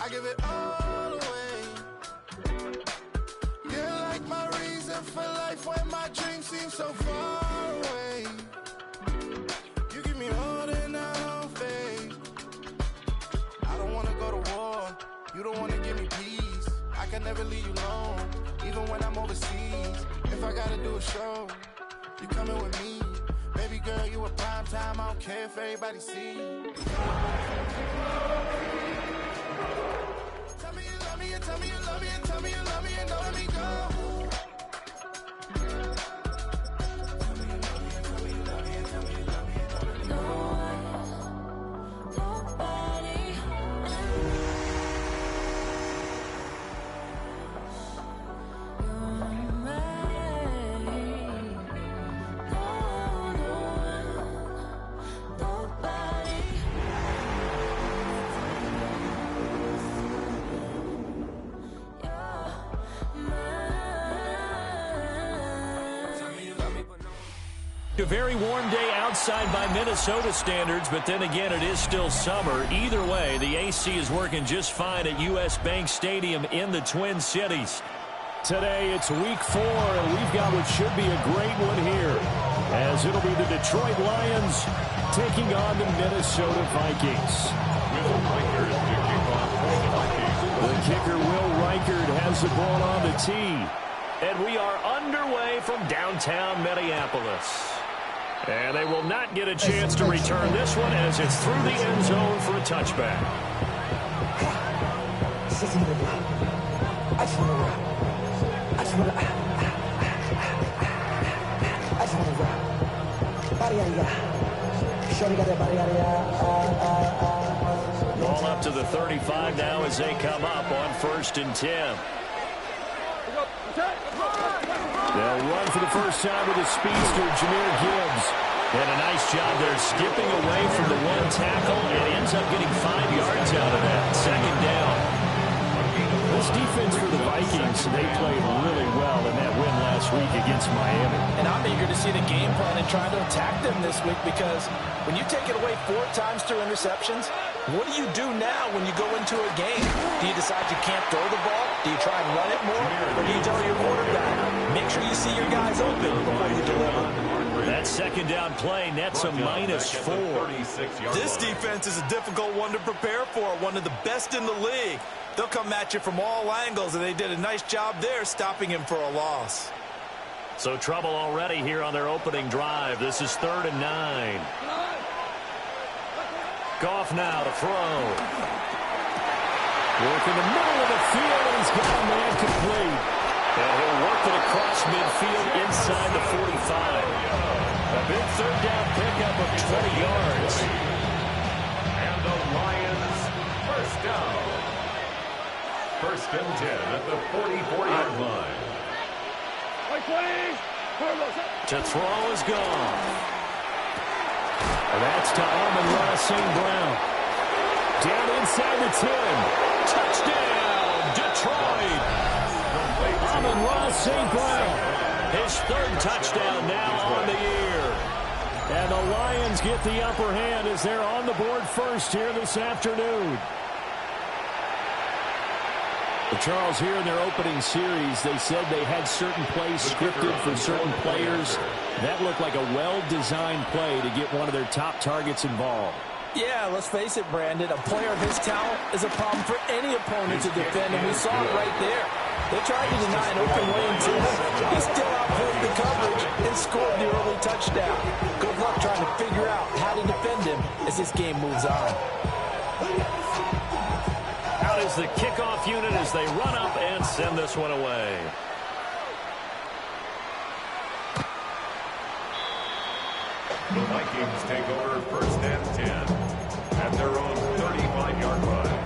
I give it all away. You're like my reason for life when my dreams seem so far away. You give me more than I don't face. I don't wanna go to war. You don't wanna give me peace. I can never leave you alone, even when I'm overseas. If I gotta do a show, you coming with me. Baby girl, you a prime time. I don't care if everybody sees. Tell me you love me and tell me you love me and tell me you love me and don't let me go. Tell me you love me and tell me you love me and tell me you love me and don't let me go. Nobody A very warm day outside by Minnesota standards, but then again, it is still summer. Either way, the AC is working just fine at U.S. Bank Stadium in the Twin Cities. Today, it's week 4, and we've got what should be a great one here, as it'll be the Detroit Lions taking on the Minnesota Vikings. The kicker, Will Reichard, has the ball on the tee. And we are underway from downtown Minneapolis. And they will not get a chance to return this one as it's through the end zone for a touchback. Ball up to the 35 now as they come up on 1st and 10. They'll run for the first time with a speedster, Jahmyr Gibbs. And a nice job there skipping away from the one tackle and ends up getting 5 yards out of that. 2nd down. This defense for the Vikings, they played really well in that win last week against Miami. And I'm eager to see the game plan and try to attack them this week, because when you take it away 4 times through interceptions, what do you do now when you go into a game? Do you decide you can't throw the ball? Do you try and run it more? Or do you tell your quarterback, make sure you see your guys open before you deliver? That 2nd down play nets a -4. This defense is a difficult one to prepare for, one of the best in the league. They'll come at you from all angles, and they did a nice job there stopping him for a loss. So trouble already here on their opening drive. This is 3rd and 9. Goff now to throw. Work in the middle of the field, and he's got a man complete. And he'll work it across midfield inside the 45. A big 3rd down pickup of 20 yards. And the Lions first down. 1st and 10 at the 44-yard line. To throw is gone. And that's to Amon-Ra St. Brown. Down inside the 10. Touchdown, Detroit. Amon-Ra St. Brown. His 3rd touchdown now on the year. And the Lions get the upper hand as they're on the board first here this afternoon. Charles, here in their opening series, they said they had certain plays scripted for certain players. That looked like a well-designed play to get one of their top targets involved. Yeah, let's face it, Brandon. A player of his talent is a problem for any opponent to defend, and we saw it right there. They tried to deny an open lane to him. He still outplayed the coverage and scored the early touchdown. Good luck trying to figure out how to defend him as this game moves on. Out is the kickoff unit as they run up and send this one away. The Vikings take over 1st and 10 at their own 35-yard line.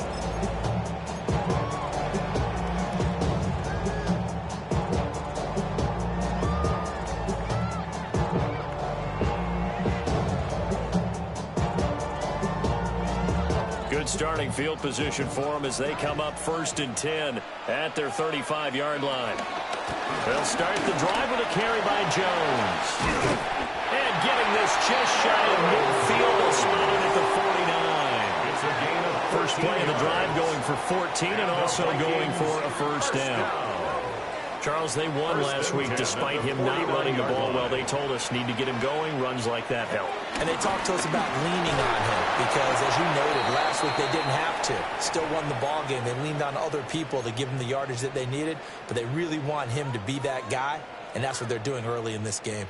Good starting field position for them as they come up 1st and 10 at their 35-yard line. They'll start the drive with a carry by Jones. And getting this just shy of midfield, they'll spot it at the 49. It's a gain of First play of the drive going for 14 and also going for a first down. Charles, they won last week despite him not running the ball well. They told us need to get him going. Runs like that help. And they talked to us about leaning on him because, as you noted, last week they didn't have to. Still won the ball game. They leaned on other people to give them the yardage that they needed, but they really want him to be that guy, and that's what they're doing early in this game.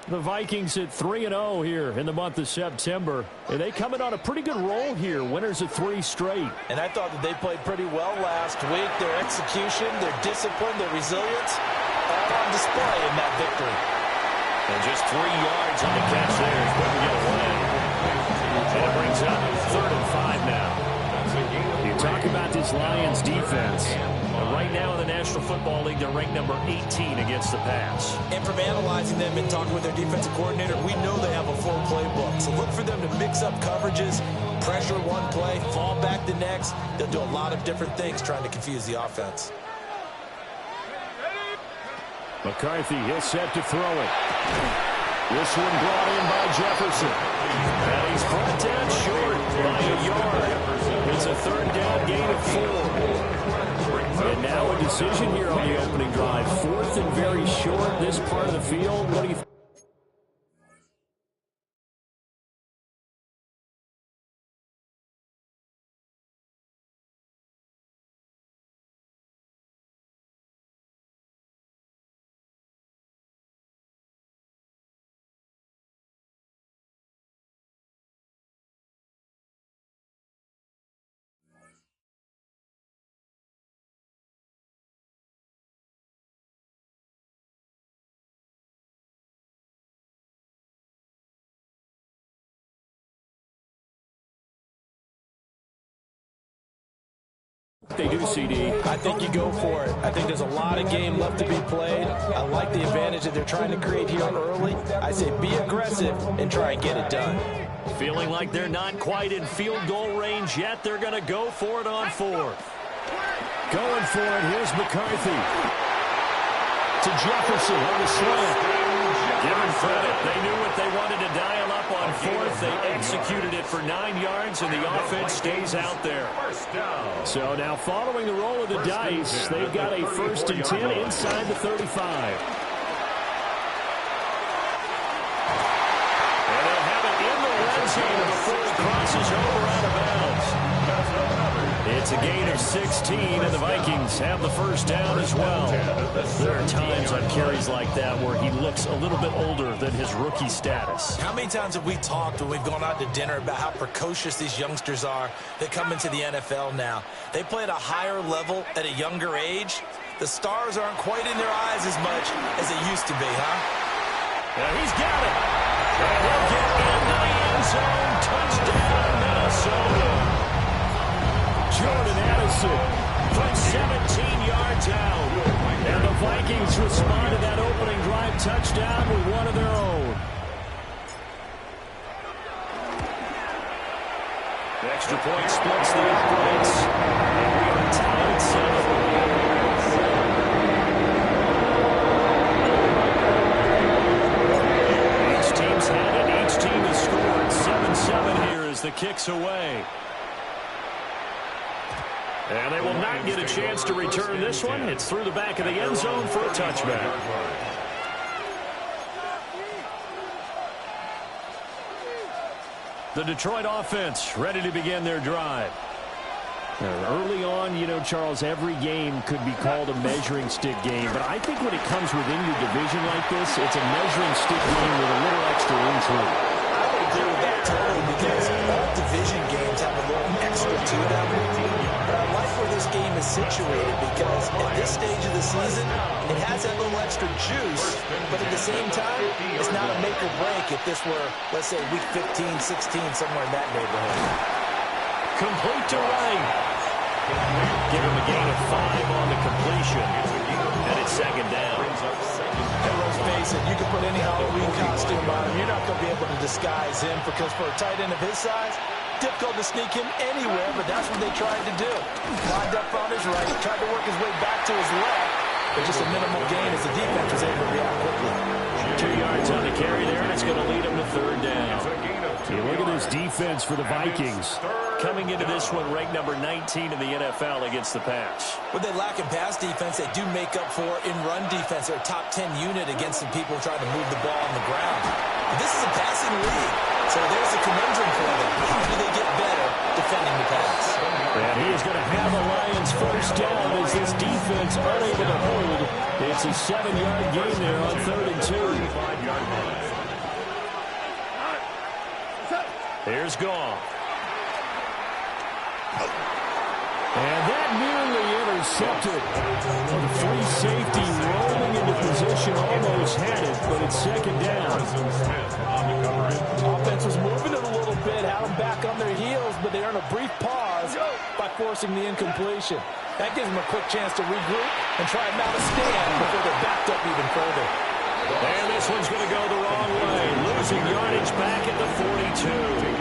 The Vikings at 3-0 here in the month of September. And they coming on a pretty good roll here. Winners of 3 straight. And I thought that they played pretty well last week. Their execution, their discipline, their resilience, all on display in that victory. And just 3 yards on the catch there is what we get away. And it brings up 3rd and 5 now. You talk about this Lions defense. Right now in the National Football League, they're ranked number 18 against the pass. And from analyzing them and talking with their defensive coordinator, we know they have a full playbook. So look for them to mix up coverages, pressure one play, fall back the next. They'll do a lot of different things trying to confuse the offense. McCarthy, he'll set to throw it. This one brought in by Jefferson. And he's brought down short by a yard. It's a 3rd down gain of 4. And now a decision here on the opening drive. 4th and very short, this part of the field. What do you think? They do, CD. I think you go for it. I think there's a lot of game left to be played. I like the advantage that they're trying to create here early. I say be aggressive and try and get it done. Feeling like they're not quite in field goal range yet. They're going to go for it on 4th. Going for it. Here's McCarthy. To Jefferson on the slant. Give them credit. They knew what they wanted to dial up on 4th. They executed it for 9 yards, and the offense stays out there. So now following the roll of the dice, they've got a 1st and 10 inside the 35. And they'll have it in the red zone before it crosses over out of bounds. It's a gain of 16, and the Vikings have the 1st down as well. There are times on carries like that where he looks a little bit older than his rookie status. How many times have we talked when we've gone out to dinner about how precocious these youngsters are that come into the NFL now? They play at a higher level at a younger age. The stars aren't quite in their eyes as much as they used to be, huh? Yeah, he's got it. And he'll get in the end zone. Touchdown, Minnesota. Jordan Addison from 17 yards out. And the Vikings respond to that opening drive touchdown with one of their own. The extra point splits the uprights. And we are tied 7. Each team's had it. Each team has scored. 7-7 here as the kick's away. And they will not get a chance to return this one. It's through the back of the end zone for a touchback. The Detroit offense ready to begin their drive. Early on, you know, Charles, every game could be called a measuring stick game. But I think when it comes within your division like this, it's a measuring stick game with a little extra intrigue. I would agree with that totally because all division games have a little extra to them. But I like where this game is situated because at this stage of the season, it has that little extra juice. But at the same time, it's not a make or break if this were, let's say, week 15, 16, somewhere in that neighborhood. Complete to Wright. Give him a gain of 5 on the completion. And it's 2nd down. And let's face it, you can put any Halloween costume on him. You're not going to be able to disguise him because for a tight end of his size, Difficult to sneak him anywhere, but that's what they tried to do. Lined up on his right, tried to work his way back to his left, but just a minimal gain as the defense was able to react quickly. 2 yards on the carry there, and it's going to lead him to third down. You look at this defense for the Vikings. Coming into this one, ranked number 19 in the NFL against the pass. What they lack in pass defense, they do make up for in run defense. They're a top 10 unit against the people trying to move the ball on the ground. But this is a passing league, so there's a conundrum for them. How do they get better defending the pass? And he is going to have a Lions first down as this defense unable to hold. It's a 7-yard gain there on 3rd and 2. Here's Goff. And that nearly intercepted. The free safety rolling into position, almost had it, but it's second down. Offense was moving it a little bit, had them back on their heels, but they earned a brief pause by forcing the incompletion. That gives them a quick chance to regroup and try and mount a stand before they're backed up even further. And this one's going to go the wrong way. Losing yardage back at the 42.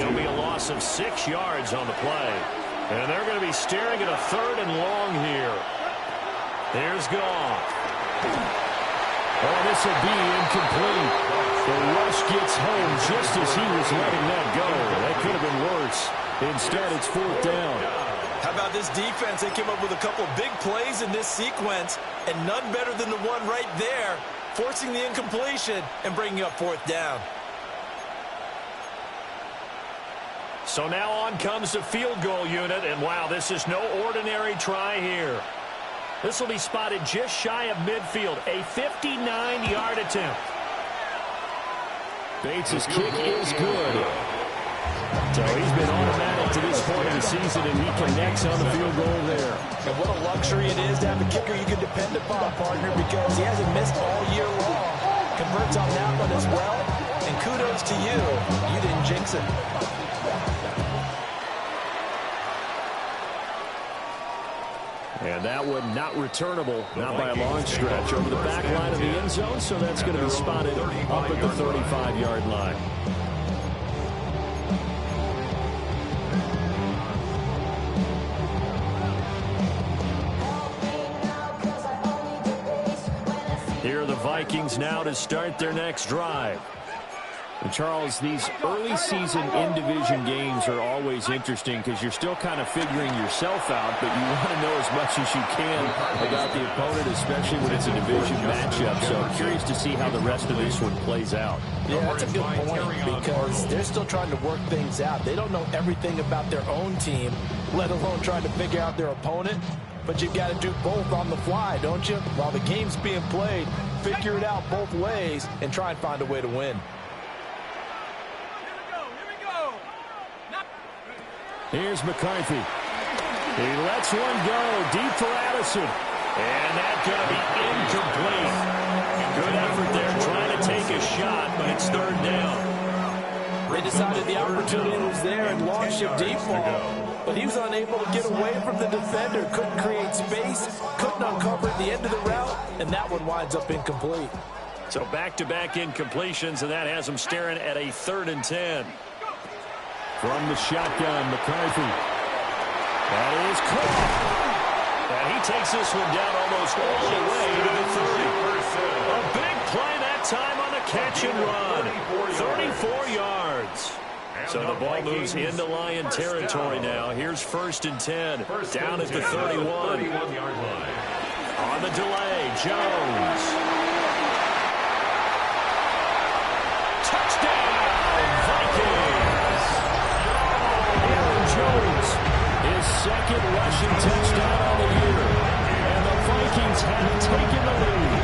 There'll be a loss of 6 yards on the play. And they're going to be staring at a 3rd and long here. There's Goff. Oh, this will be incomplete. The rush gets home just as he was letting that go. That could have been worse. Instead, it's 4th down. How about this defense? They came up with a couple big plays in this sequence, and none better than the one right there, forcing the incompletion and bringing up 4th down. So now on comes the field goal unit, and wow, this is no ordinary try here. This will be spotted just shy of midfield, a 59-yard attempt. Bates' kick is good. So he's been automatic to this point of the season, and he connects on the field goal there. And what a luxury it is to have a kicker you can depend upon, partner, because he hasn't missed all year long. Converts on that one as well, and kudos to you. You didn't jinx it. And that one not returnable, not by a long stretch, over the back line of the end zone, so that's going to be spotted up at the 35-yard line. Here are the Vikings now to start their next drive. And Charles, these early season in-division games are always interesting because you're still kind of figuring yourself out, but you want to know as much as you can about the opponent, especially when it's a division matchup. So I'm curious to see how the rest of this one plays out. Yeah, that's a good point because they're still trying to work things out. They don't know everything about their own team, let alone trying to figure out their opponent. But you've got to do both on the fly, don't you? While the game's being played, figure it out both ways and try and find a way to win. Here's McCarthy. He lets one go deep for Addison. And that's going to be incomplete. Good effort there trying to take a shot, but it's 3rd down. They decided the opportunity was there and launched a deep ball, but he was unable to get away from the defender. Couldn't create space, couldn't uncover at the end of the route, and that one winds up incomplete. So back-to-back incompletions, and that has him staring at a 3rd and 10. From the shotgun, McCarthy. That is caught. And he takes this one down almost all the way to the 30. A big play that time on the catch and run. 34 yards. So the ball moves into Lion territory now. Here's 1st and 10. Down at the 31. On the delay, Jones. Touchdown, Vikings. Jones, his 2nd rushing touchdown on the year. And the Vikings have taken the lead.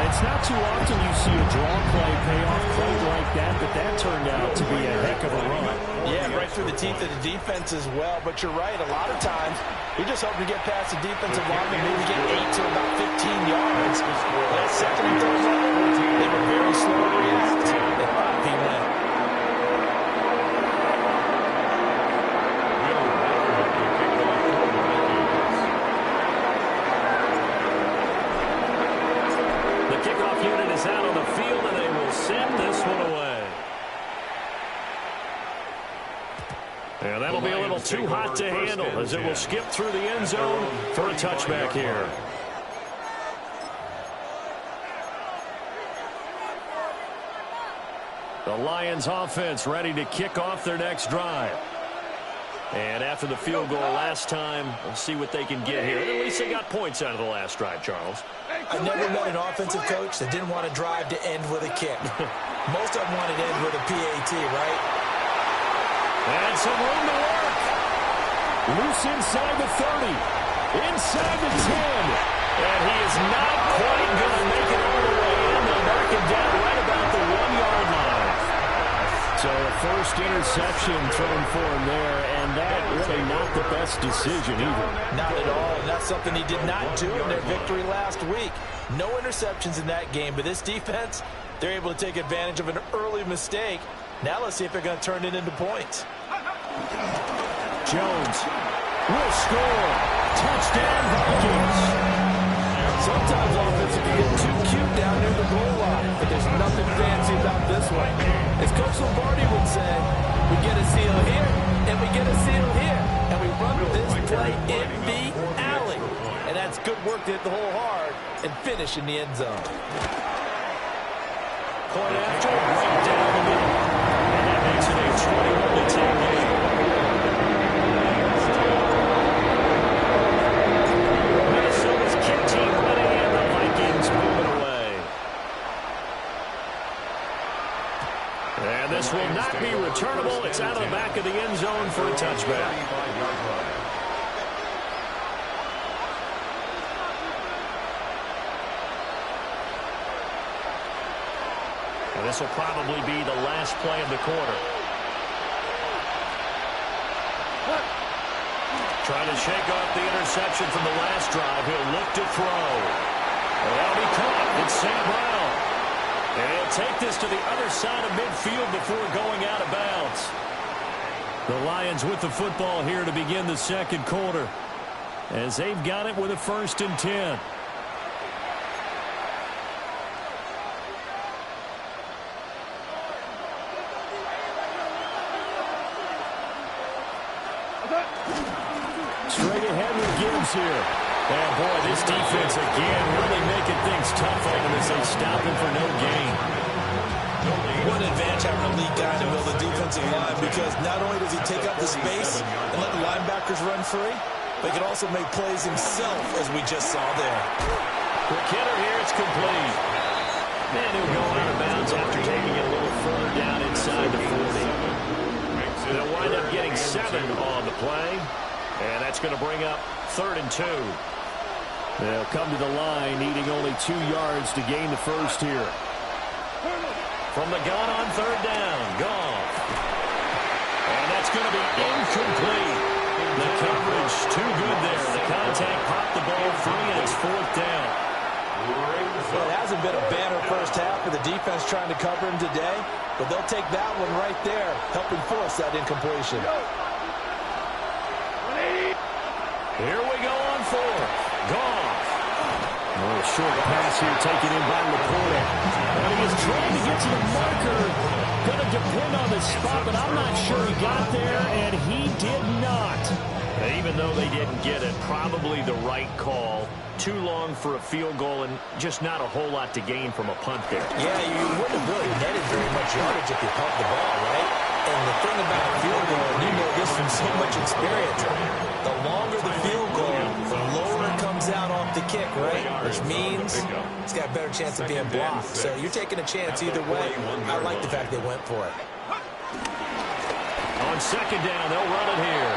It's not too often you see a draw play pay off quite like that, but that turned out to be a heck of a run. Yeah, right through the teeth of the defense as well. But you're right, a lot of times we just hope to get past the defensive line and maybe get 8 to about 15 yards. That 2nd and 3rd level, they were very slow to react. They thought they went. Kickoff unit is out on the field, and they will send this one away. And that'll be a little too hot to handle as it will skip through the end zone for a touchback here. The Lions offense ready to kick off their next drive. And after the field goal last time, we'll see what they can get here. At least they got points out of the last drive, Charles. I never met an offensive coach that didn't want to drive to end with a kick. Most of them wanted to end with a PAT, right? And some room to work. Loose inside the 30. Inside the 10. And he is not quite going to make it all the way in. They'll mark him down right about the 1-yard line. So a first interception thrown for him there, and that really not the best decision either. Not at all, and that's something he did not do in their victory last week. No interceptions in that game, but this defense, they're able to take advantage of an early mistake. Now let's see if they're going to turn it into points. Jones will score. Touchdown, Vikings. Sometimes offense can get too cute down near the goal line, but there's nothing fancy about this one. As Coach Lombardi would say, we get a seal here, and we get a seal here, and we run this play in the alley. And that's good work to hit the hole hard and finish in the end zone. Point after, right down the middle. And that makes it a 21-10 game. Minnesota's kick team running and the Vikings moving away. And this will not be returnable. It's out of the back of the end zone for a touchback. And this will probably be the last play of the quarter. Trying to shake off the interception from the last drive. He'll look to throw. And that'll be caught. It's St. Brown. And he'll take this to the other side of midfield before going out of bounds. The Lions with the football here to begin the second quarter, as they've got it with a 1st and 10. Straight ahead with Gibbs here. And boy, this defense again really making things tough on him as they stop him for no gain. What an advantage having a lead guy in the middle of the defensive line, because not only does he take up the space and let the linebackers run free, but he can also make plays himself, as we just saw there. Quick hitter here, it's complete. And he'll go out of bounds after taking it a little further down inside the 40. They'll wind up getting 7 on the play. And that's going to bring up 3rd and 2. They'll come to the line, needing only 2 yards to gain the first here. From the gun on 3rd down, Goff. And that's going to be incomplete. The coverage too good there. The contact popped the ball free, and it's 4th down. Well, it hasn't been a banner first half for the defense trying to cover him today, but they'll take that one right there, helping force that incompletion. Here we go on 4th. Goff. A little short pass here taken in by Laporta. And he is trying to get to the marker. Going to depend on the spot, but I'm not sure he got there, and he did not. And even though they didn't get it, probably the right call. Too long for a field goal and just not a whole lot to gain from a punt there. Yeah, you wouldn't have really netted very much yardage if you pumped the ball, right? And the thing about a field goal, and you know this from so much experience, the longer the field goal, the lower it comes out off the kick, right? Which means it's got a better chance of being blocked. So you're taking a chance either way. I like the fact they went for it. On 2nd down, they'll run it here.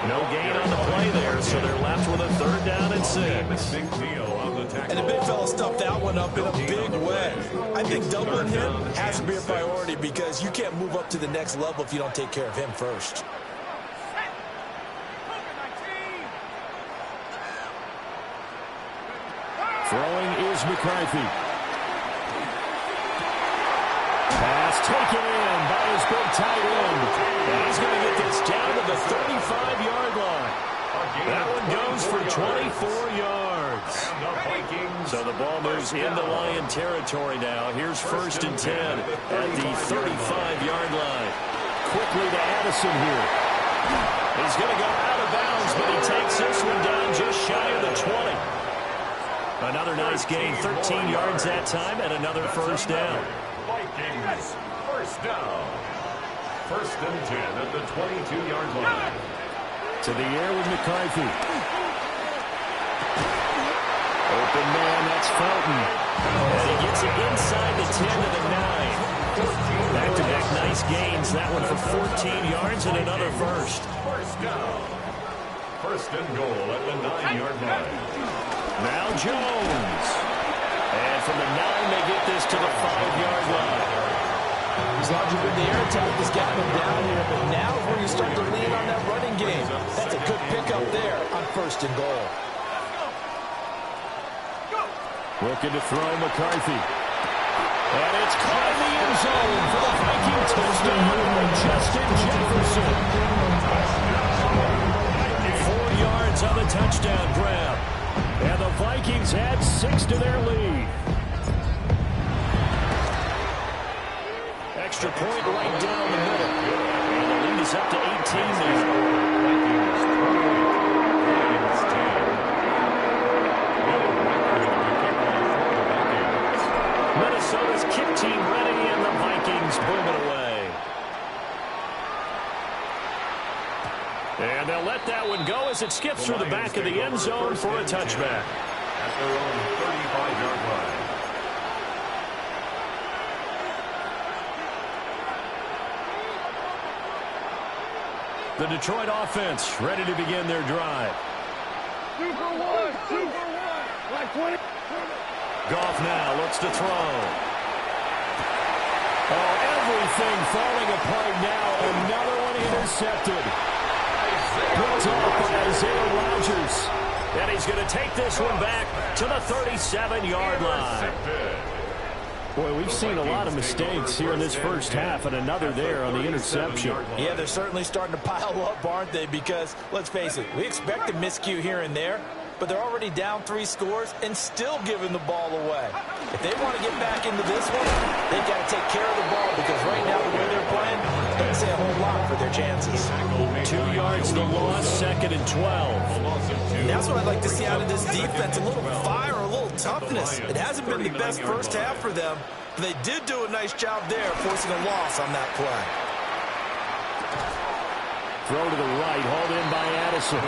No gain on the play there, so they're left with a 3rd down and 6. And the big fella stuffed that one up in a big way. I think doubling him has to be a priority, because you can't move up to the next level if you don't take care of him first. Throwing is McCarthy. Pass taken in by his big tight end. And he's going to get this down to the 35-yard line. That one goes for 24 yards. So the ball moves into Lion territory now. Here's 1st and 10 at the 35-yard line. Quickly to Addison here. He's going to go out of bounds, but he takes this one down just shy of the 20. Another nice gain, 13 yards that time, and another first down. Vikings, first down. First and 10 at the 22-yard line. To the air with McCarthy. Open man, that's Felton. And he gets it inside the 10 to the 9. Back-to-back nice gains. That one for 14 yards and another first. First down. First and goal at the 9-yard line. Now Jones. And from the 9, they get this to the 5-yard line. He's larger than the air attack has gotten him down here, but now is where you start to lean on that running game. That's a good pickup there on first and goal. Looking to throw McCarthy. And it's caught in the end zone for the Viking touchdown by Justin Jefferson. 4 yards on the touchdown grab. And the Vikings add 6 to their lead. Extra point right down the middle. And the lead is up to 18 now. Minnesota's kick team ready, and the Vikings boom it away. And they'll let that one go as it skips through the back of the end zone for a touchback. At their own 35-yard line. The Detroit offense ready to begin their drive. 2 for 1, 2 for 1. Like 20. Goff now looks to throw. Oh, everything falling apart now. Another one intercepted. Picked off by Isaiah Rodgers. And he's going to take this one back to the 37-yard line. Boy, we've seen a lot of mistakes here in this first half, and another there on the interception. Yeah, they're certainly starting to pile up, aren't they? Because, let's face it, we expect a miscue here and there, but they're already down 3 scores and still giving the ball away. If they want to get back into this one, they've got to take care of the ball, because right now, the way they're playing, doesn't say a whole lot for their chances. 2 yards the loss, 2nd and 12. And that's what I'd like to see out of this defense, a little fire, a little toughness. It hasn't been the best first half for them, but they did do a nice job there, forcing a loss on that play. Throw to the right, hauled in by Addison.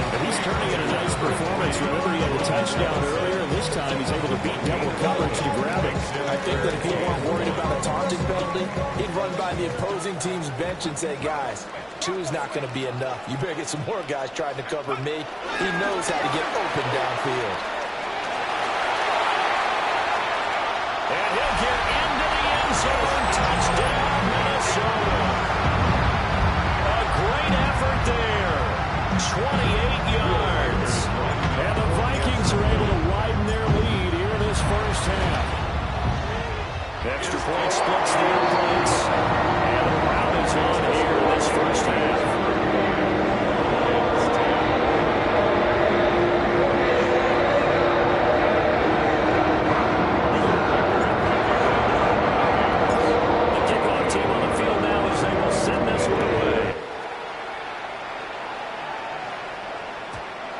But he's turning in a nice performance. Remember, he had a touchdown earlier, and this time he's able to beat double coverage to grab it. I think that if he weren't worried about a taunting penalty, he'd run by the opposing team's bench and say, guys, 2's not going to be enough. You better get some more guys trying to cover me. He knows how to get open downfield. And he'll get into the end zone. Touchdown, Minnesota. A great effort there. 28 yards. And the Vikings are able to widen their lead here in this first half. Extra point splits the opponents. And the round is on here in this first half.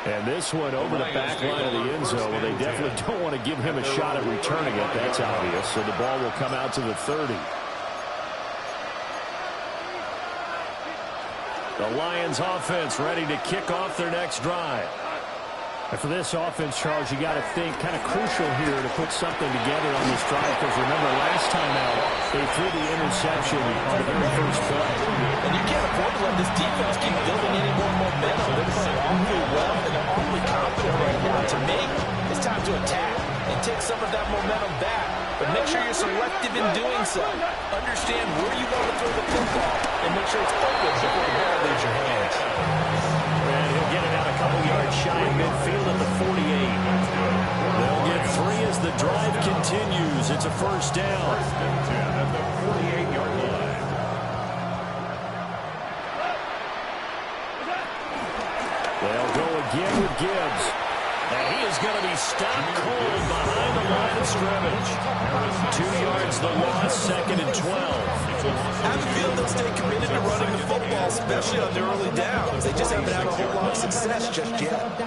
And this one over the back line of the end zone. Well, they definitely don't want to give him a shot at returning it. That's obvious. So the ball will come out to the 30. The Lions offense ready to kick off their next drive. And for this offense, Charles, you got to think kind of crucial here to put something together on this drive, because remember last time out, they threw the interception on the very first play. And you can't afford to let this defense keep building any more momentum. They're playing awfully well, and they're awfully confident right now. To me, it's time to attack and take some of that momentum back. But make sure you're selective in doing so. Understand where you want to throw the football, and make sure it's open before the ball leaves your hands. And he'll get it out a couple yards shy of midfield at the 48. They'll get 3 as the drive continues. It's a first down. First and 10 at the 48-yard line. They'll go again with Gibbs. And he is going to be stopped cold behind the line of scrimmage. 2 yards the loss, 2nd and 12. I have a feeling they'll stay committed to running the football, especially on their early downs. They just haven't had a whole lot of success just yet.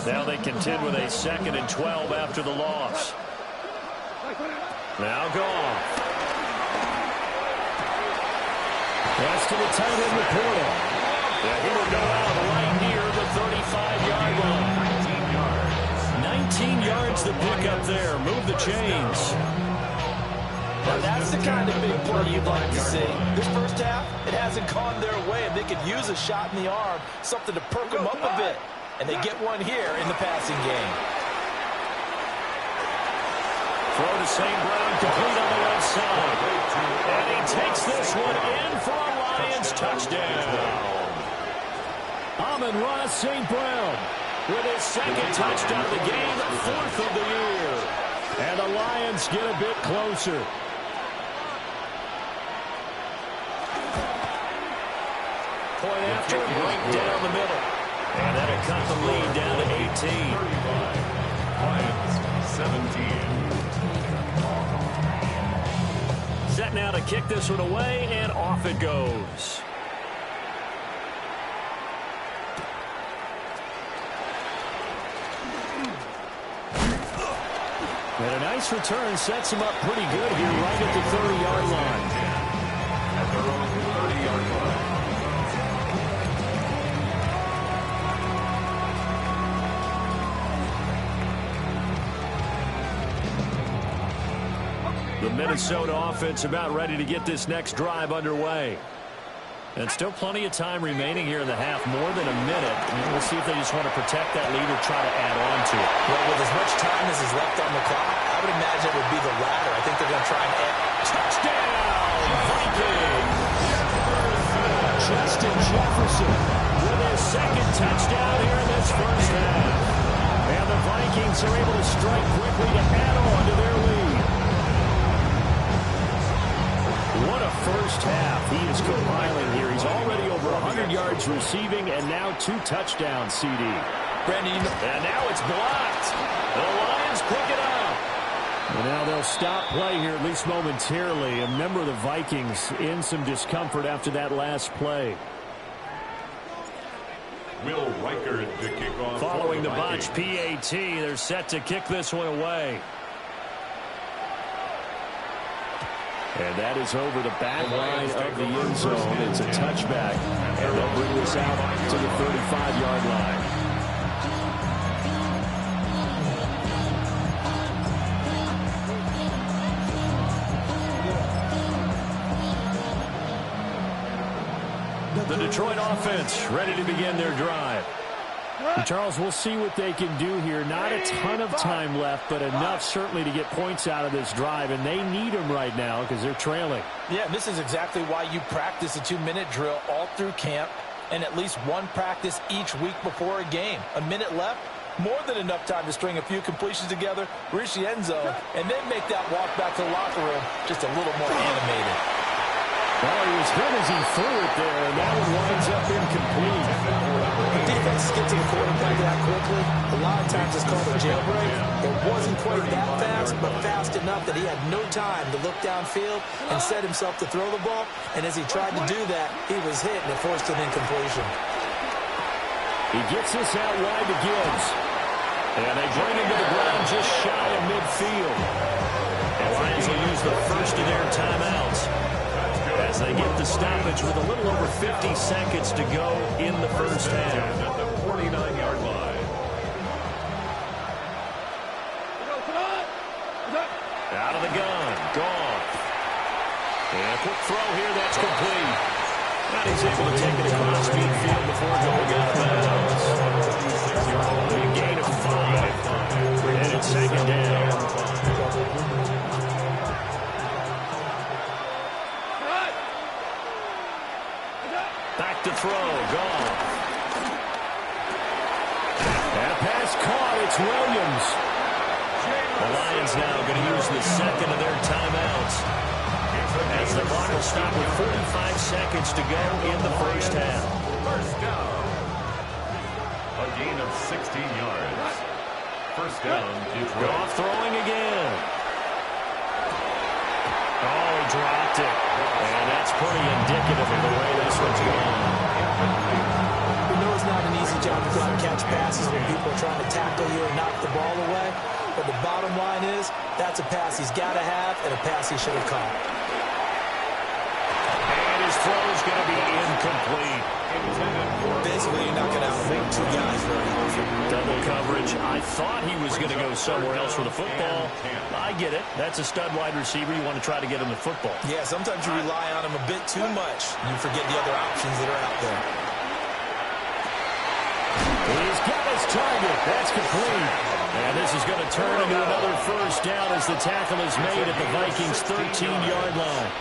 Now they contend with a 2nd and 12 after the loss. Now Goff. Pass to the tight end, Laporta. Yeah, he will go out right near the 35-yard line. 19 yards the pickup there. Move the chains. Now that's the kind of big play you'd like to see. This first half, it hasn't gone their way, and they could use a shot in the arm, something to perk them up a bit. And they get one here in the passing game. Throw to St. Brown, complete on the left side. And he takes this one in for a Lions touchdown. Amon-Ra St. Brown with his 2nd touchdown of the game, 4th of the year. And the Lions get a bit closer. Point after, right down the middle. And that'll cut the lead down to 18. 17. Set now to kick this one away, and off it goes. And a nice return sets him up pretty good here right at the 30-yard line. At their own 30-yard line. The Minnesota offense about ready to get this next drive underway. And still plenty of time remaining here in the half, more than a minute. And we'll see if they just want to protect that lead or try to add on to it. Well, with as much time as is left on the clock, I would imagine it would be the latter. I think they're going to try and add. Touchdown, Vikings! Justin Jefferson with his 2nd touchdown here in this first half. And the Vikings are able to strike quickly to add on to their lead. What a first half he is compiling here. He's already over 100 yards receiving and now 2 touchdowns, CD. Brandon, and now it's blocked. The Lions pick it up. And now they'll stop play here, at least momentarily. A member of the Vikings in some discomfort after that last play. Will Reichard to kick off. Following the botch PAT, they're set to kick this one away. And that is over the back line of the end zone. It's a touchback. And they'll bring this out to the 35-yard line. The Detroit offense ready to begin their drive. And Charles, we'll see what they can do here. Not a ton of time left, but enough certainly to get points out of this drive, and they need them right now because they're trailing. Yeah, this is exactly why you practice a 2-minute drill all through camp and at least one practice each week before a game. A minute left, more than enough time to string a few completions together, reach the end zone, and then make that walk back to the locker room just a little more animated. Well, he was hit as he threw it there, and that one winds up incomplete. The defense gets to the quarterback that quickly. A lot of times it's called a jailbreak. It wasn't quite that fast, but fast enough that he had no time to look downfield and set himself to throw the ball. And as he tried to do that, he was hit, and it forced an incompletion. He gets this out wide to Gibbs. And they bring him to the ground just shy of midfield. And Lions will use the first of their timeouts as they get the stoppage with a little over 50 seconds to go in the first half. At the 49-yard line. Out of the gun, gone. And a quick throw here, that's complete. And he's able to take it across midfield before going out of bounds. A gain of 5. And it's 2nd down. Back to throw, gone. And a pass caught, it's Williams. The Lions now going to use the 2nd of their timeouts as the clock will stop with 45 seconds to go in the first half. First down. A gain of 16 yards. First down, Detroit. Goff throwing again. Oh, he dropped it. And that's pretty indicative of the way this one's going. We know it's not an easy job to go out and catch passes when people are trying to tackle you and knock the ball away. But the bottom line is, that's a pass he's got to have and a pass he should have caught. And his throw is going to be incomplete. Basically, you're not going to outthink two guys very often. Double coverage. I thought he was going to go somewhere else with the football. I get it. That's a stud wide receiver. You want to try to get him the football. Yeah, sometimes you rely on him a bit too much. You forget the other options that are out there. He's got his target. That's complete. And this is going to turn into another first down as the tackle is made at the Vikings' 13-yard line.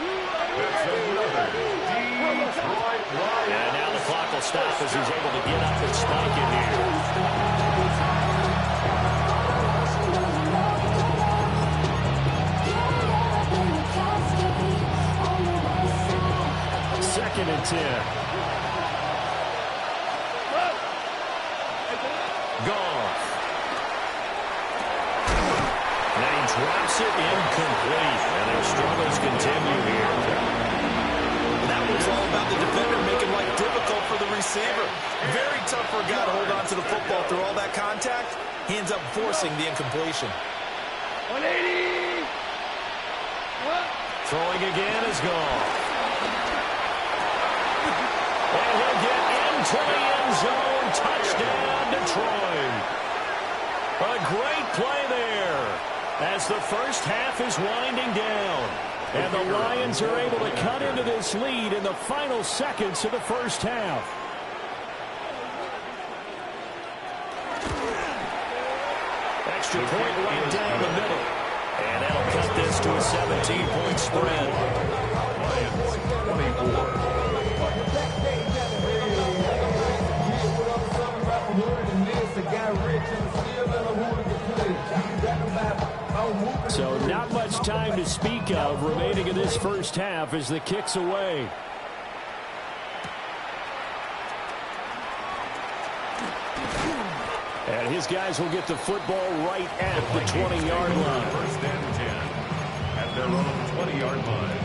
And now the clock will stop as he's able to get up and spike it here. Second and 10. Drops it incomplete, and their struggles continue here. That was all about the defender making life difficult for the receiver. Very tough for a guy to hold on to the football through all that contact. He ends up forcing the incompletion. 180. Throwing again is gone. And he'll get into the end zone. Touchdown, Detroit. A great play there, as the first half is winding down. And the Lions are able to cut into this lead in the final seconds of the first half. Extra point right down the middle. And that'll cut this to a 17-point spread. Lions 24. So not much time to speak of remaining in this first half as the kick's away. And his guys will get the football right at the 20-yard line. First and 10 at their own 20-yard line.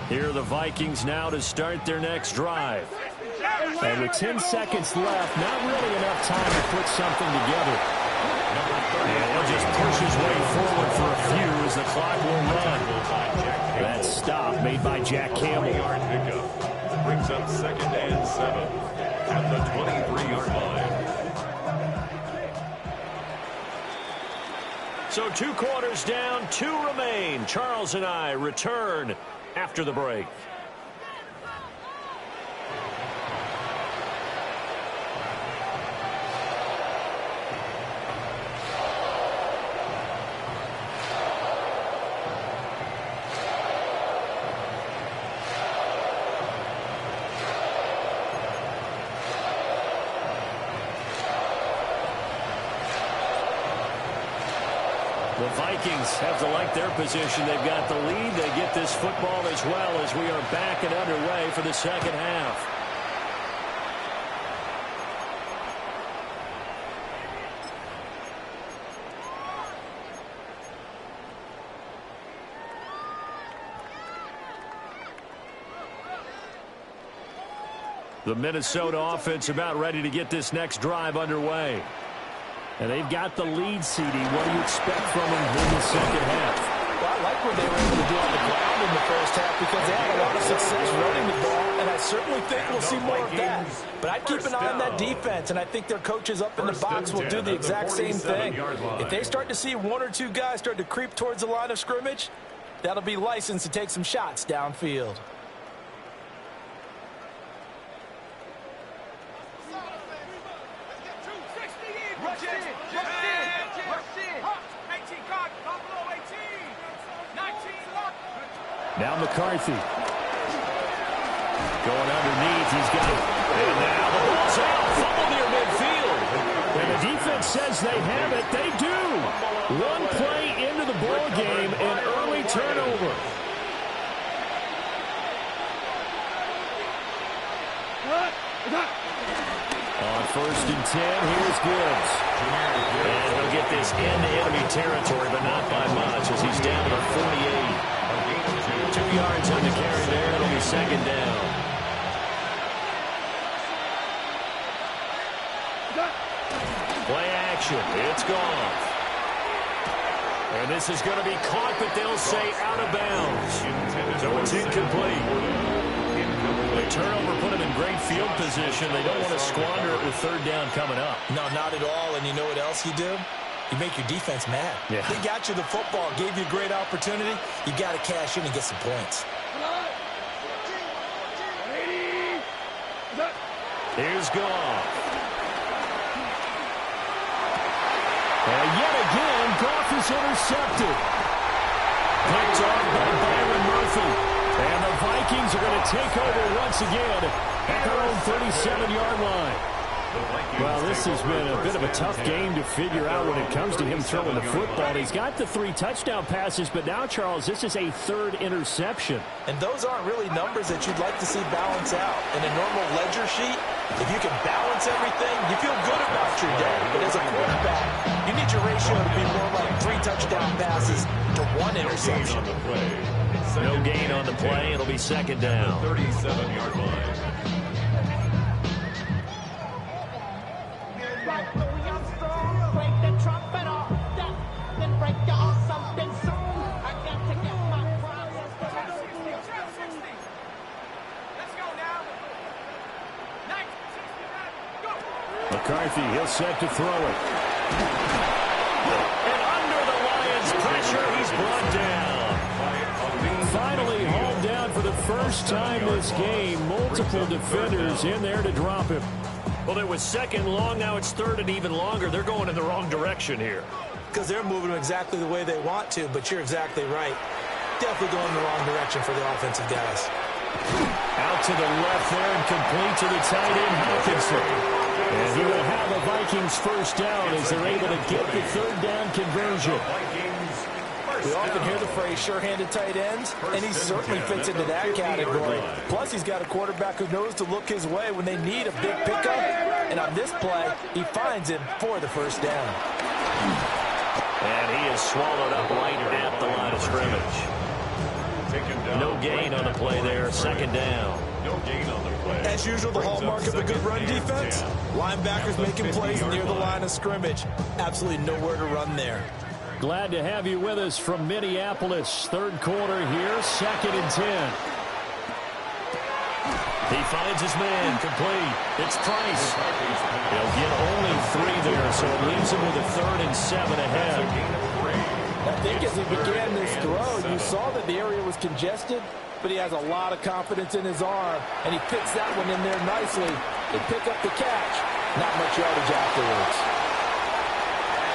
Here are the Vikings now to start their next drive. And with 10 seconds left, not really enough time to put something together. And he'll just push his way forward for a few as the clock will run. That stop made by Jack Campbell. Yard pickup brings up second and 7 at the 23-yard line. So 2 quarters down, 2 remain. Charles and I return after the break. The Vikings have to like their position. They've got the lead. They get this football as well as we are back and underway for the second half. The Minnesota offense about ready to get this next drive underway. And they've got the lead, CD. What do you expect from them in the second half? Well, I like what they were able to do on the ground in the first half because they had a lot of success running the ball, and I certainly think we'll see more of that. But I'd keep an eye on that defense, and I think their coaches up in the box will do the exact same thing. If they start to see 1 or 2 guys start to creep towards the line of scrimmage, that'll be licensed to take some shots downfield. Now McCarthy. Going underneath. He's got it. And now the ball's out. Fumble near midfield. And the defense says they have it. They do. 1 play into the ball game, an early turnover. On first and 10. Here's Gibbs. And he'll get this into enemy territory, but not by much as he's down to the 48. 2 yards on the carry there. It'll be second down. Play action. It's gone. And this is going to be caught, but they'll say out of bounds. So it's incomplete. The turnover put them in great field position. They don't want to squander it with third down coming up. No, not at all. And you know what else you do? You make your defense mad. Yeah. They got you the football, gave you a great opportunity. You got to cash in and get some points. Here's Goff. And yet again, Goff is intercepted. Picked off by Byron Murphy. And the Vikings are going to take over once again at their own 37-yard line. Well, this has been a bit of a tough game to figure out when it comes to him throwing the football. He's got the 3 touchdown passes, but now, Charles, this is a 3rd interception. And those aren't really numbers that you'd like to see balance out. In a normal ledger sheet, if you can balance everything, you feel good about your day. But as a quarterback, you need your ratio to be more like 3 touchdown passes to 1 interception. No gain on the play. It'll be second down. 37-yard line. McCarthy, he'll set to throw it. And under the Lions' pressure, he's brought down. Finally hauled down for the first time this game. Multiple defenders in there to drop him. Well, it was second long. Now it's third and even longer. They're going in the wrong direction here. Because they're moving exactly the way they want to, but you're exactly right. Definitely going in the wrong direction for the offensive guys. Out to the left there and complete to the tight end, Hawkinson. And he will have a Vikings first down as they're able to get the third down conversion. We often hear the phrase sure-handed tight ends, and he certainly fits into that category. Plus, he's got a quarterback who knows to look his way when they need a big pickup. And on this play, he finds him for the first down. And he is swallowed up right at the line of scrimmage. No gain on the play there, second down. No gain on the play. As usual, the hallmark of a good run defense, linebackers making plays near the line of scrimmage. Absolutely nowhere to run there. Glad to have you with us from Minneapolis. Third quarter here, second and 10. He finds his man, complete. It's Price. He'll get only 3 there, so it leaves him with a 3rd and 7 ahead. I think as he began this throw, you saw that the area was congested, but he has a lot of confidence in his arm, and he fits that one in there nicely. They pick up the catch. Not much yardage afterwards.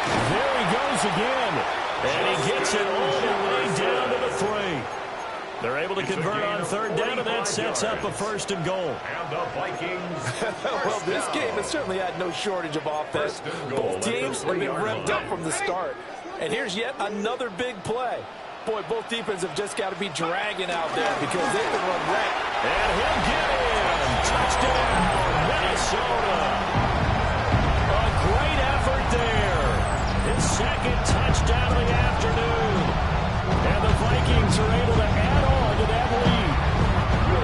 There he goes again, and he gets it all the way down to the 3. They're able to convert on third down, and that sets up a 1st and goal. And the Vikings. Well, this game has certainly had no shortage of offense. Both teams have been revved up from the start. And here's yet another big play. Boy, both defenses have just got to be dragging out there because they've been run right. And he'll get in. Touchdown, Minnesota. A great effort there. His 2nd touchdown of the afternoon. And the Vikings are able to add on to that lead.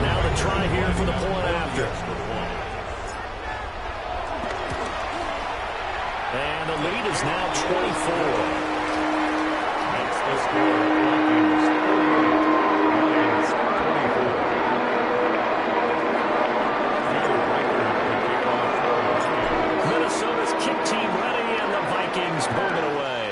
Now the try here for the point after. And the lead is now 24. Makes the score. Vikings 48, Lions 24. Minnesota's kick team ready, and the Vikings moving away.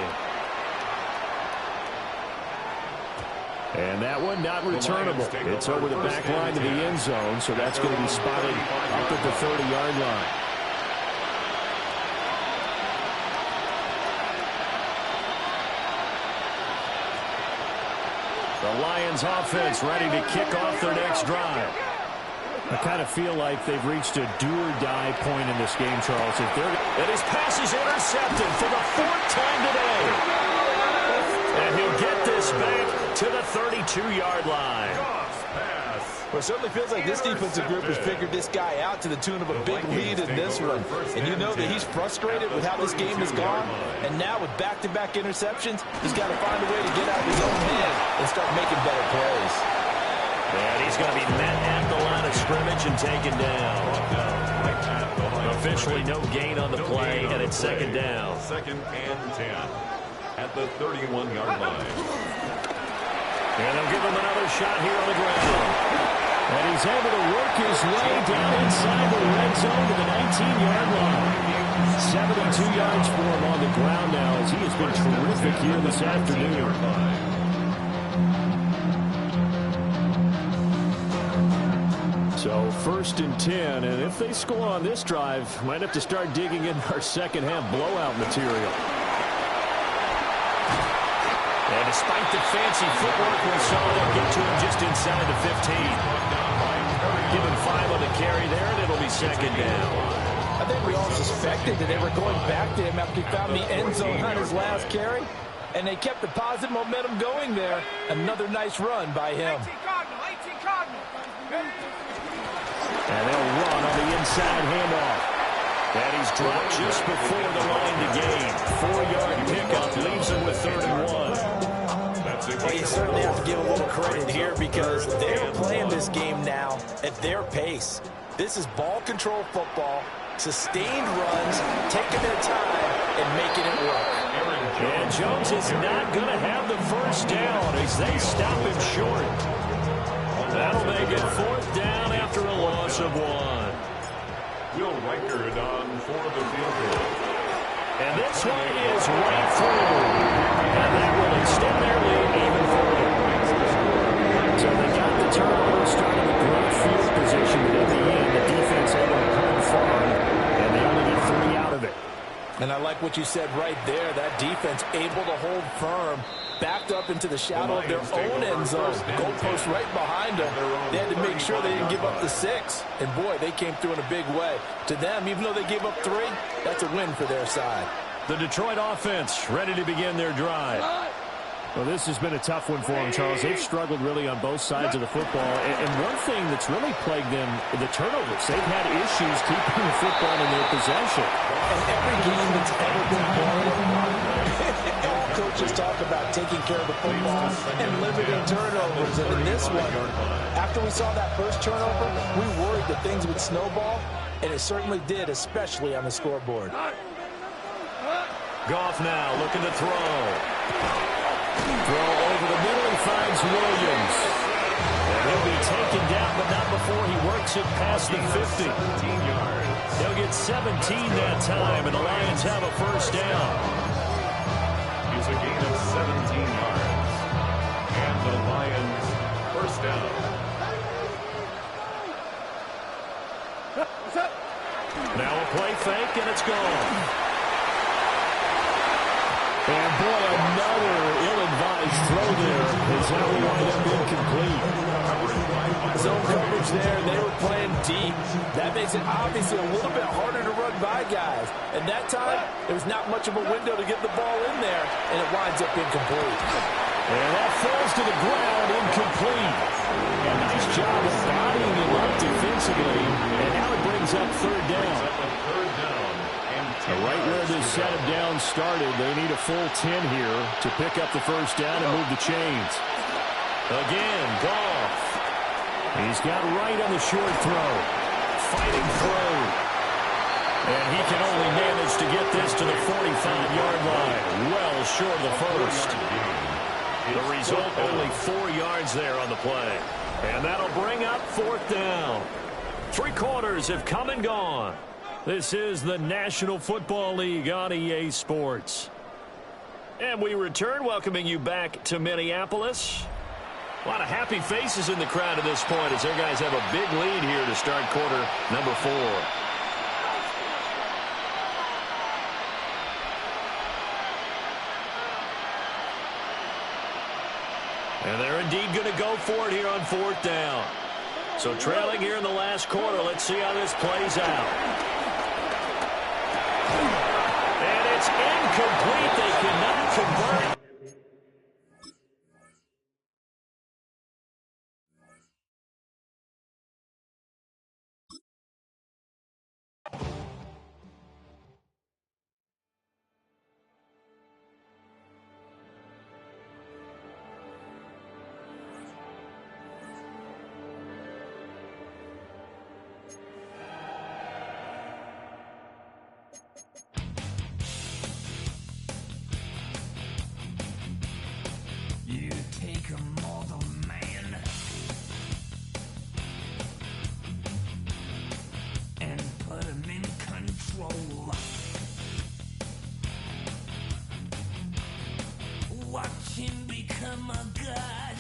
And that one not returnable. It's over the back line to the end zone, so that's going to be spotted up at the 30-yard line. The Lions offense ready to kick off their next drive. I kind of feel like they've reached a do-or-die point in this game, Charles. And his pass is intercepted for the 4th time today. And he'll get this back to the 32-yard line. Goff's pass Well, it certainly feels like this defensive group has figured this guy out to the tune of a big lead in this one. And you know that he's frustrated with how this game has gone. And now with back-to-back interceptions, he's got to find a way to get out of his own head and start making better plays. And he's going to be met at the line of scrimmage and taken down. Officially no gain on the play, and it's second down. Second and 10 at the 31-yard line. And they'll give him another shot here on the ground. And he's able to work his way down inside the red zone to the 19-yard line. 72 yards for him on the ground now as he has been terrific here this afternoon. So first and 10, and if they score on this drive, might have to start digging in our second half blowout material. And despite the fancy footwork we saw, they'll get to him just inside the 15. Give him 5 on the carry there, and it'll be second down. I think we all suspected that they were going back to him after he found the end zone on his last carry, and they kept the positive momentum going there. Another nice run by him. And they'll run on the inside handoff. And he's dropped just before the line to gain. 4-yard pickup leaves him with 3rd and 1. Well, you certainly have to give a little credit here because they're playing this game now at their pace. This is ball control football, sustained runs, taking their time, and making it work. And Jones is not going to have the first down as they stop him short. That'll make it 4th down after a loss of 1. Will Reichard on for the field goal. And this one is right through. And that will extend their lead even further. So they got the turnover, starting with great field position, but in the end, the defense able to pull farm, and they only get 3 out of it. And I like what you said right there. That defense able to hold firm, backed up into the shadow of their own end zone. Goalpost right behind them. They had to make sure they didn't give up the 6. And, boy, they came through in a big way. To them, even though they gave up 3, that's a win for their side. The Detroit offense ready to begin their drive. Well, this has been a tough one for them, Charles. They've struggled really on both sides of the football. And one thing that's really plagued them, the turnovers. They've had issues keeping the football in their possession. And every game that's ever been played, all coaches talk about taking care of the football and limiting turnovers. And in this one, after we saw that first turnover, we worried that things would snowball, and it certainly did, especially on the scoreboard. Goff now looking to throw. Throw over the middle, he finds Williams. And he'll be taken down, but not before he works it past the 50. He'll get 17 that time, and the Lions have a first down. It's a gain of 17 yards. And the Lions first down. Now a play fake, and it's gone. And, boy, another ill-advised throw there. As that will wind up incomplete. Zone coverage there. They were playing deep. That makes it obviously a little bit harder to run by guys. And that time, there was not much of a window to get the ball in there, and it winds up incomplete. And that falls to the ground, incomplete. A nice job of bodying him up defensively. And now it brings up 3rd down. Right where this set of downs started, they need a full 10 here to pick up the first down and move the chains. Again, Goff. He's got right on the short throw. Fighting through. And he can only manage to get this to the 45-yard line. Well short of the first. The result, only 4 yards there on the play. And that'll bring up 4th down. 3 quarters have come and gone. This is the National Football League on EA Sports. And we return, welcoming you back to Minneapolis. A lot of happy faces in the crowd at this point as their guys have a big lead here to start quarter number 4. And they're indeed going to go for it here on 4th down. So trailing here in the last quarter, let's see how this plays out. And it's incomplete. They cannot convert. a mortal man and put him in control. Watch him become a god.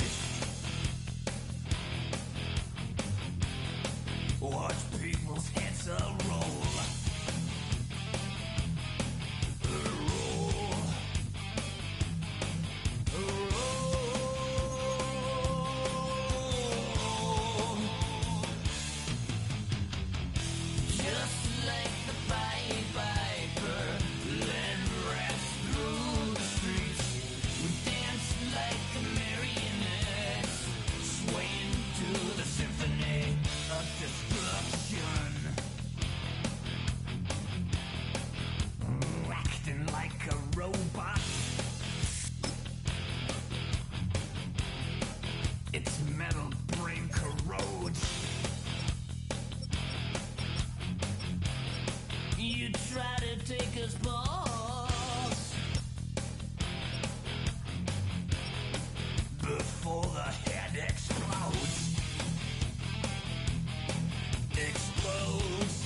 Watch people's heads roll. Acting like a robot. Its metal brain corrodes. You try to take us balls before the head explodes. Explodes.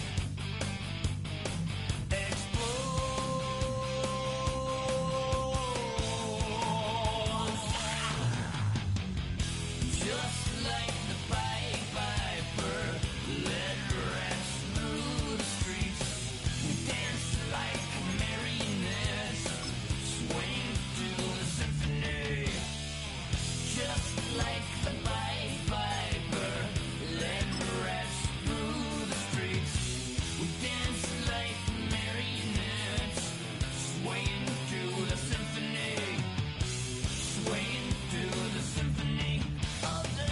Just like the Pied Piper, led rats through the streets. We dance like marionettes, swing to the symphony. Just like the Pied Piper, led rats through the streets. We dance like marionettes, swaying to the symphony. Swaying to the symphony of the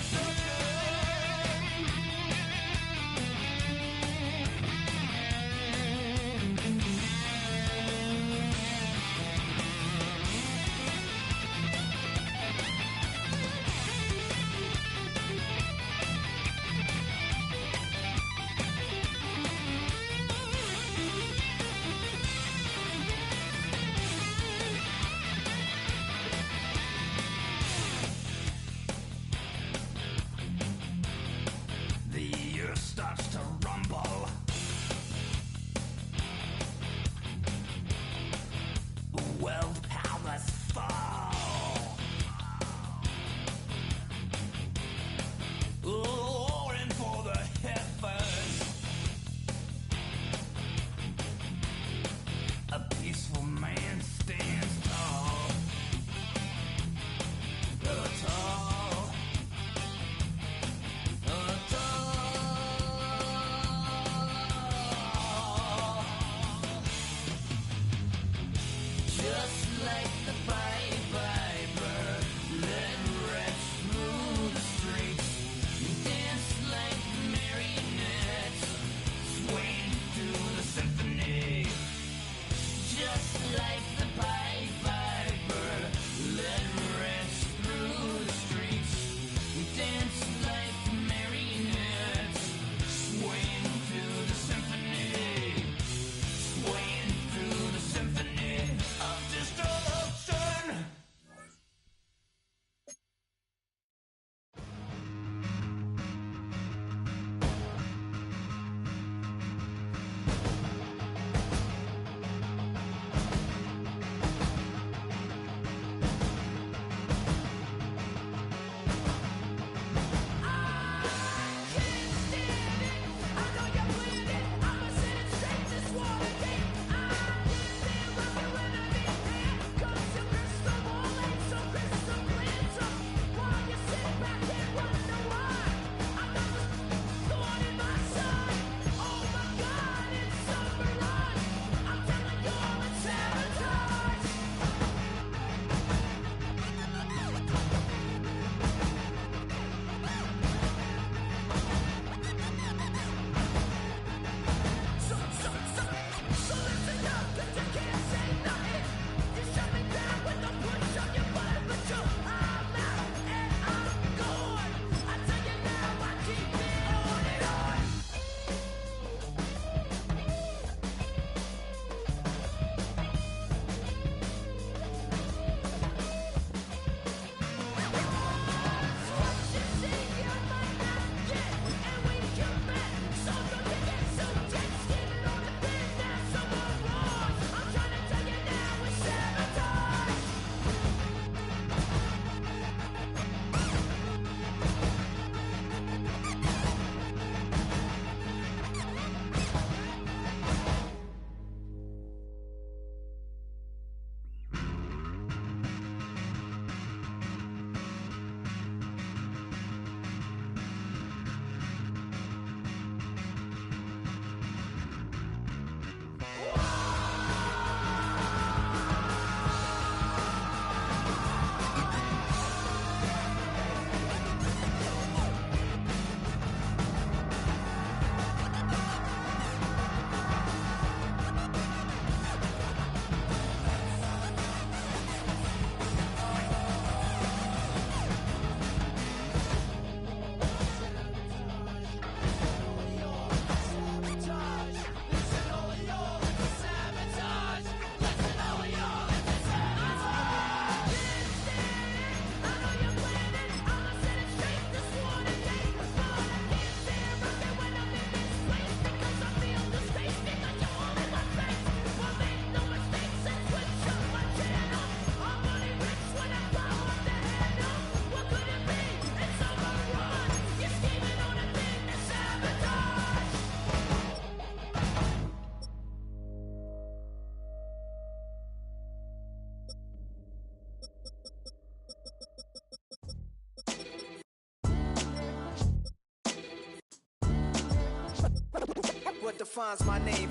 What defines my name?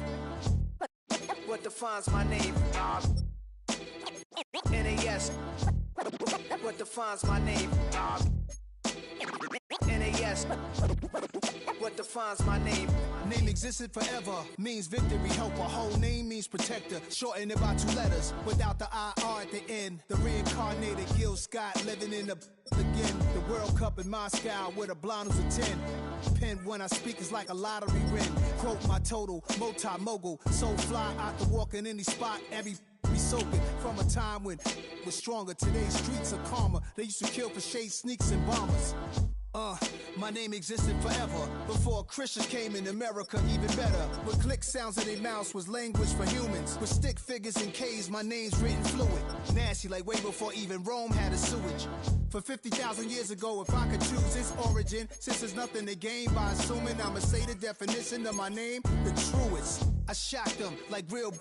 What defines my name? NAS. What defines my name? NAS. What defines my name? Name existed forever, means victory, helper. Whole name means protector, shortened it by 2 letters, without the IR at the end. The reincarnated Gil Scott, living in the again. The World Cup in Moscow with a blonde who's a 10. Pen when I speak is like a lottery win. Quote my total, multi-mogul, so fly out to walk in any spot, every be soaking from a time when was stronger. Today's streets are calmer. They used to kill for shade sneaks and bombers. My name existed forever before Christians came in America, even better. With click sounds in their mouths was language for humans. With stick figures and K's, my name's written fluid. Nasty like way before even Rome had a sewage. For 50,000 years ago, if I could choose its origin, since there's nothing to gain by assuming, I'ma say the definition of my name, the truest. I shocked them like real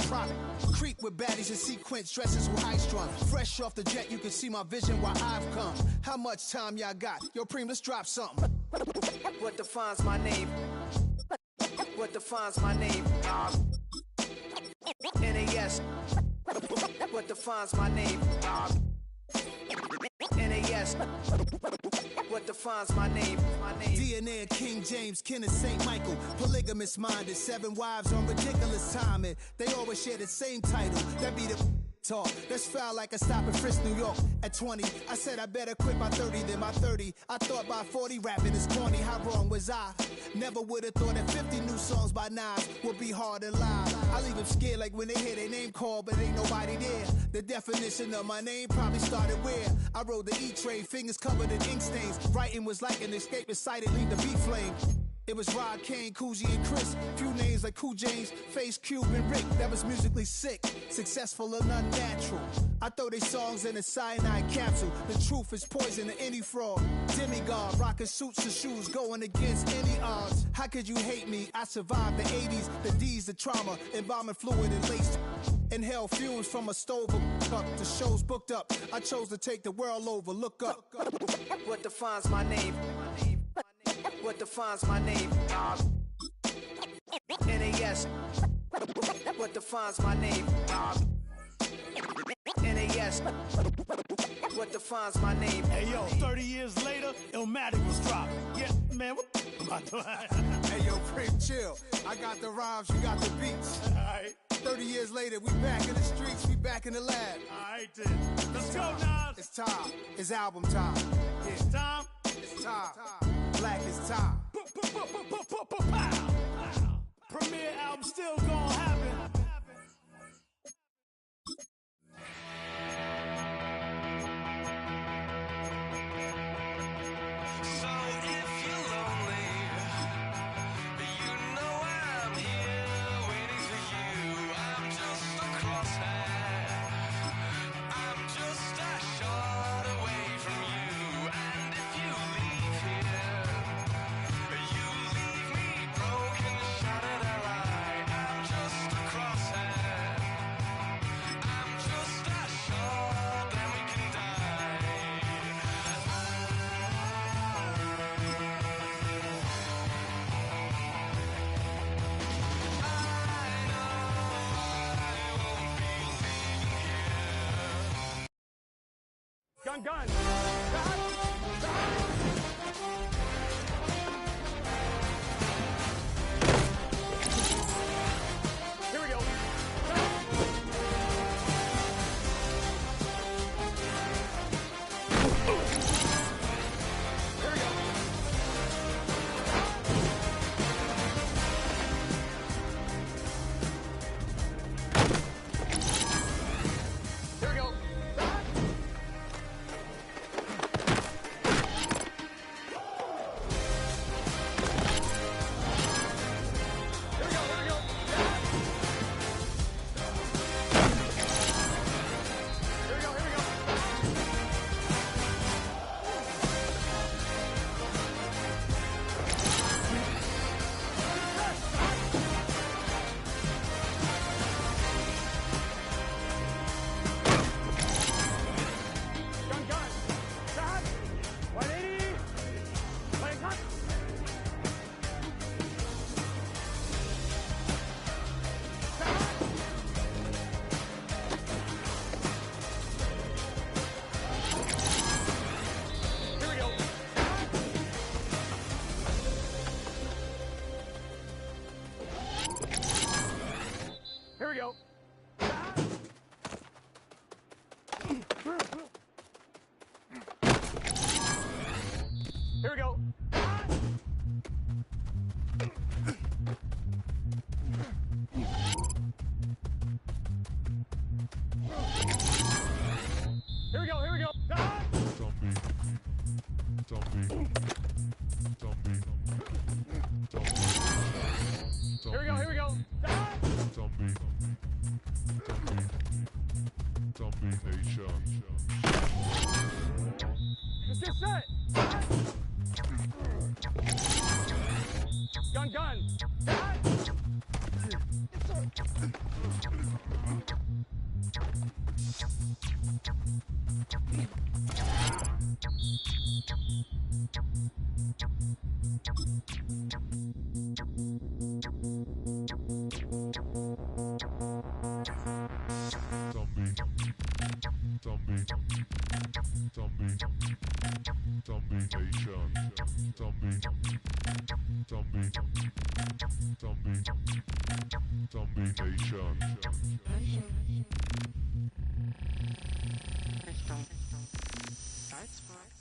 prop. Creep with baddies in sequence, dresses with high strung. Fresh off the jet, you can see my vision where I've come. How much time y'all got? Yo, Preem, let's drop something. What defines my name? What defines my name? NAS. What defines my name? NAS. What defines my name? DNA of King James, kin of St. Michael. Polygamous minded, 7 wives on ridiculous timing. They always share the same title. That be the talk. That's foul like a stop in Frisk, New York. At 20, I said I better quit by 30 than by 30. I thought by 40 rapping is corny. How wrong was I? Never would have thought that 50 new songs by Nas would be hard and live. I leave them scared like when they hear their name called, but ain't nobody there. The definition of my name probably started where I rode the E-train, fingers covered in ink stains. Writing was like an escape excited, leave the beat flame. It was Rod, Kane, Coogee, and Chris. Few names like Cool James, Face, Cube, and Rick. That was musically sick, successful and unnatural. I throw they songs in a cyanide capsule. The truth is poison to any fraud. Demigod, rocking suits and shoes, going against any odds. How could you hate me? I survived the 80s, the D's, the trauma, embalming fluid and laced. Inhale fumes from a stove up. The show's booked up. I chose to take the world over. Look up. What defines my name? What defines my name? NAS. What defines my name? NAS. What defines my name? Hey yo, 30 years later, Illmatic was dropped. Yeah, man, what am I doing? Hey yo, Preem, chill. I got the rhymes, you got the beats. Alright. 30 years later, we back in the streets, we back in the lab. Alright then. Let's go, Nas. It's time. It's album time. Yeah. It's time. It's time. Black is time. Premiere album still gonna happen. So if you're lonely, you know I'm here waiting for you. I'm just a crosshair. I'm just a shot away from you. And if you leave here, you leave me broken, shattered alive. I'm just a crosshair. I'm just a shot, then we can die. Gun, gun. Here we go. Here we go. Here we go. Here we go. Here we go, here we go. Here we go, here we go. Let's get set. Gun, gun. Richtung Salzburg.